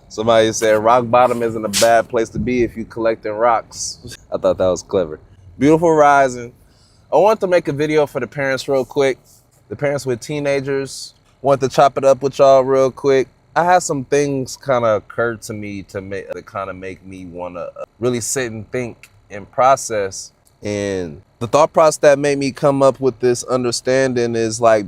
Somebody said rock bottom isn't a bad place to be if you collecting rocks. I thought that was clever. Beautiful rising. I want to make a video for the parents real quick. The parents with teenagers. Want to chop it up with y'all real quick. I had some things kind of occur to me to kind of make me want to really sit and think and process. And the thought process that made me come up with this understanding is like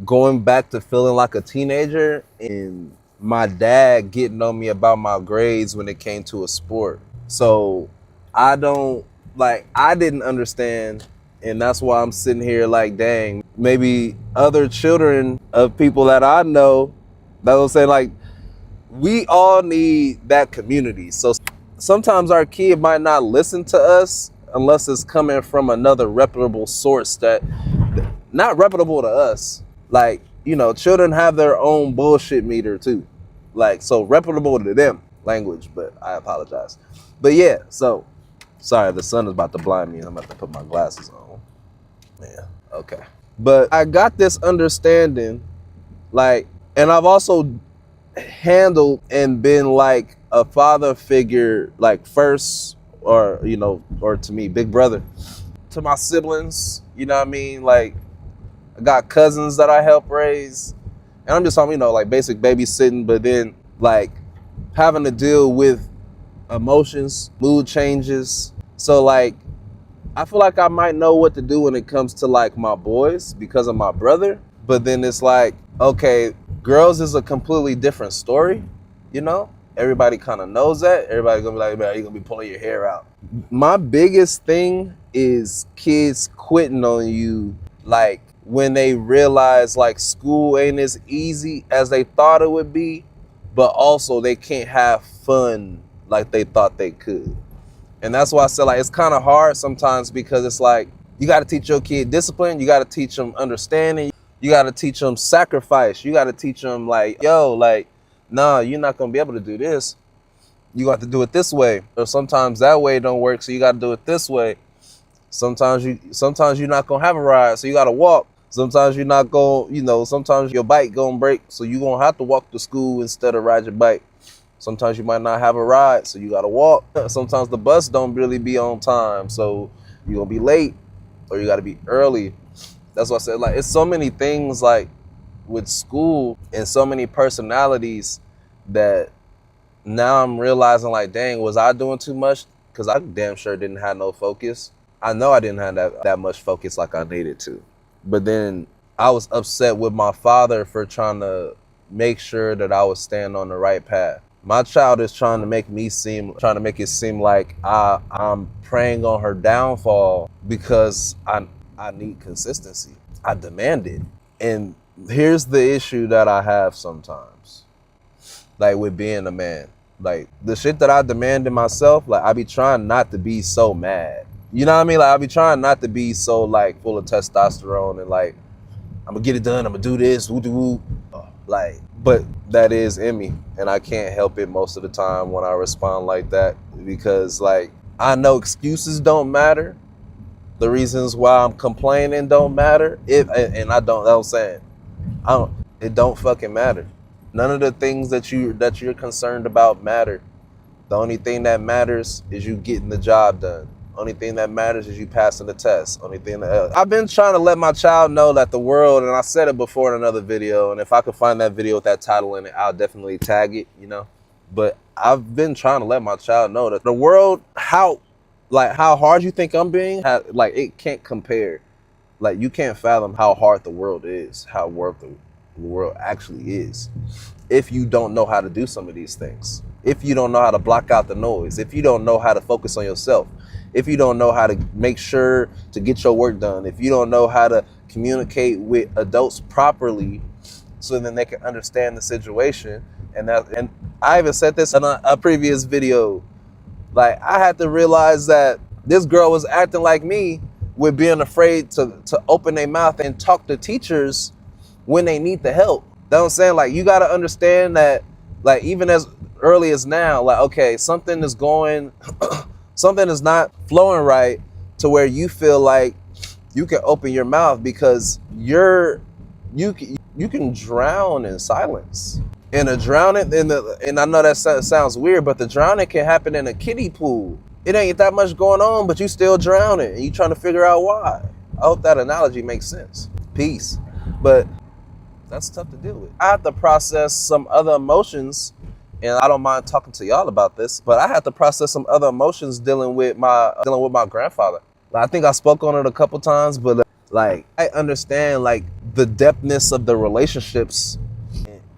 going back to feeling like a teenager and my dad getting on me about my grades when it came to a sport. So I didn't understand, and that's why I'm sitting here like, dang, maybe other children of people that I know, that will say like, we all need that community. So sometimes our kid might not listen to us unless it's coming from another reputable source that not reputable to us. Like, you know, children have their own bullshit meter too. Like, so reputable to them language, but I apologize. But yeah, so sorry, the sun is about to blind me and I'm about to put my glasses on. Yeah, okay. But I got this understanding, like, and I've also handled and been like a father figure, like first, or, you know, or to me, big brother to my siblings, you know what I mean? Like, I got cousins that I help raise, and I'm just talking, you know, like basic babysitting, but then like having to deal with emotions, mood changes. So like, I feel like I might know what to do when it comes to like my boys because of my brother. But then it's like, okay, girls is a completely different story, you know? Everybody kind of knows that. Everybody gonna be like, man, you're gonna be pulling your hair out. My biggest thing is kids quitting on you, like when they realize like school ain't as easy as they thought it would be, but also they can't have fun like they thought they could. And that's why I said like it's kind of hard sometimes, because it's like you got to teach your kid discipline, you got to teach them understanding, you got to teach them sacrifice, you got to teach them like, yo, like, nah, you're not gonna be able to do this, you got to do it this way. Or sometimes that way don't work, so you got to do it this way. Sometimes you're not gonna have a ride, so you got to walk. Sometimes you're not going, you know, sometimes your bike gonna break, so you're gonna have to walk to school instead of ride your bike. Sometimes you might not have a ride, so you gotta walk. Sometimes the bus don't really be on time, so you're gonna be late, or you gotta be early. That's why I said, like, it's so many things like with school and so many personalities that now I'm realizing like, dang, was I doing too much? Because I damn sure didn't have no focus. I know I didn't have that much focus like I needed to. But then I was upset with my father for trying to make sure that I was staying on the right path. My child is trying to make it seem like I'm preying on her downfall because I need consistency. I demand it. And here's the issue that I have sometimes, like with being a man. Like the shit that I demand in myself, like I be trying not to be so mad. You know what I mean? Like I be trying not to be so like full of testosterone and like, I'm gonna get it done, I'm gonna do this, woo-doo-woo. Like, but that is in me, and I can't help it most of the time when I respond like that, because like I know excuses don't matter. The reasons why I'm complaining don't matter. It don't fucking matter. None of the things that you're concerned about matter. The only thing that matters is you getting the job done. Only thing that matters is you passing the test. I've been trying to let my child know that the world, and I said it before in another video, and if I could find that video with that title in it, I'll definitely tag it, you know. But I've been trying to let my child know that the world, how hard you think I'm being, like it can't compare. Like you can't fathom how hard the world is, how worth the world actually is, if you don't know how to do some of these things. If you don't know how to block out the noise, if you don't know how to focus on yourself, if you don't know how to make sure to get your work done, if you don't know how to communicate with adults properly so then they can understand the situation. And I even said this in a previous video, like I had to realize that this girl was acting like me with being afraid to open their mouth and talk to teachers when they need the help. You know what I'm saying? Like you got to understand that, like even as early as now, like, okay, something is not flowing right to where you feel like you can open your mouth, because you can drown in silence. And a drowning, and I know that sounds weird, but the drowning can happen in a kiddie pool. It ain't that much going on, but you still drowning, and you trying to figure out why. I hope that analogy makes sense. Peace. But that's tough to deal with. I have to process some other emotions, and I don't mind talking to y'all about this, but I had to process some other emotions dealing with my grandfather. I think I spoke on it a couple times, but like I understand like the depthness of the relationships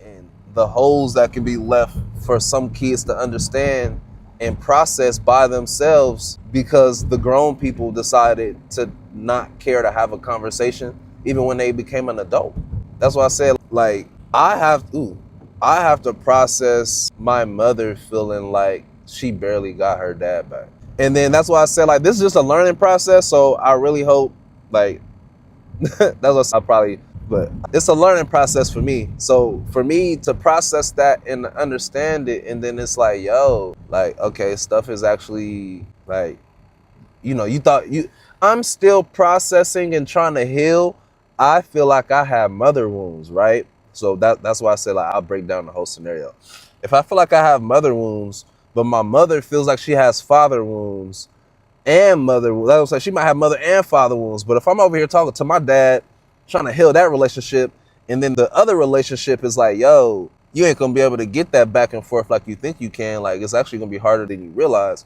and the holes that can be left for some kids to understand and process by themselves because the grown people decided to not care to have a conversation even when they became an adult. That's why I said like I have to process my mother feeling like she barely got her dad back. And then that's why I said like this is just a learning process. So I really hope like that's what I probably, but it's a learning process for me. So for me to process that and understand it, and then it's like, yo, like, okay, stuff is actually like, I'm still processing and trying to heal. I feel like I have mother wounds, right? So that's why I said like I'll break down the whole scenario. If I feel like I have mother wounds, but my mother feels like she has father wounds, and mother, that was like she might have mother and father wounds. But if I'm over here talking to my dad, trying to heal that relationship, and then the other relationship is like, yo, you ain't gonna be able to get that back and forth like you think you can. Like it's actually gonna be harder than you realize.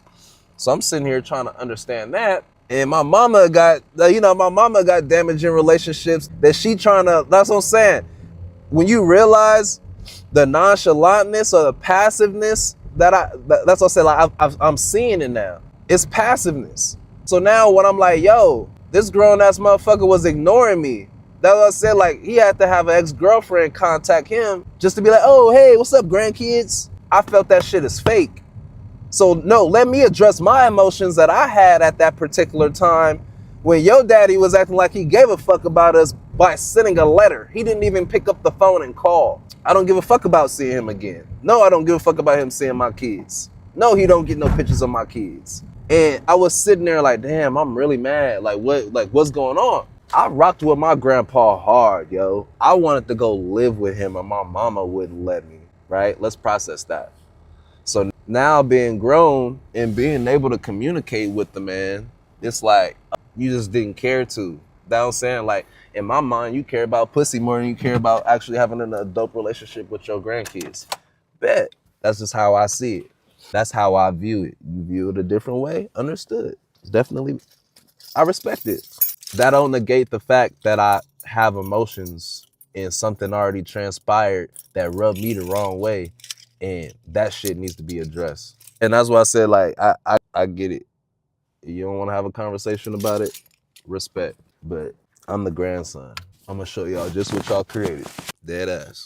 So I'm sitting here trying to understand that. And my mama got, my mama got damaging relationships that she trying to, that's what I'm saying. When you realize the nonchalantness or the passiveness that's what I said, like I'm seeing it now. It's passiveness. So now when I'm like, yo, this grown ass motherfucker was ignoring me. That's what I said, like he had to have an ex-girlfriend contact him just to be like, oh, hey, what's up, grandkids? I felt that shit is fake. So no, let me address my emotions that I had at that particular time when your daddy was acting like he gave a fuck about us by sending a letter. He didn't even pick up the phone and call. I don't give a fuck about seeing him again. No, I don't give a fuck about him seeing my kids. No, he don't get no pictures of my kids. And I was sitting there like, damn, I'm really mad. Like what's going on? I rocked with my grandpa hard, yo. I wanted to go live with him and my mama wouldn't let me, right? Let's process that. So now being grown and being able to communicate with the man, it's like you just didn't care to. That's what I'm saying. Like in my mind, you care about pussy more than you care about actually having an adult relationship with your grandkids. Bet. That's just how I see it. That's how I view it. You view it a different way. Understood. Definitely, I respect it. That don't negate the fact that I have emotions and something already transpired that rubbed me the wrong way. And that shit needs to be addressed. And that's why I said, like, I get it. You don't want to have a conversation about it, respect. But I'm the grandson. I'm going to show y'all just what y'all created. Dead ass.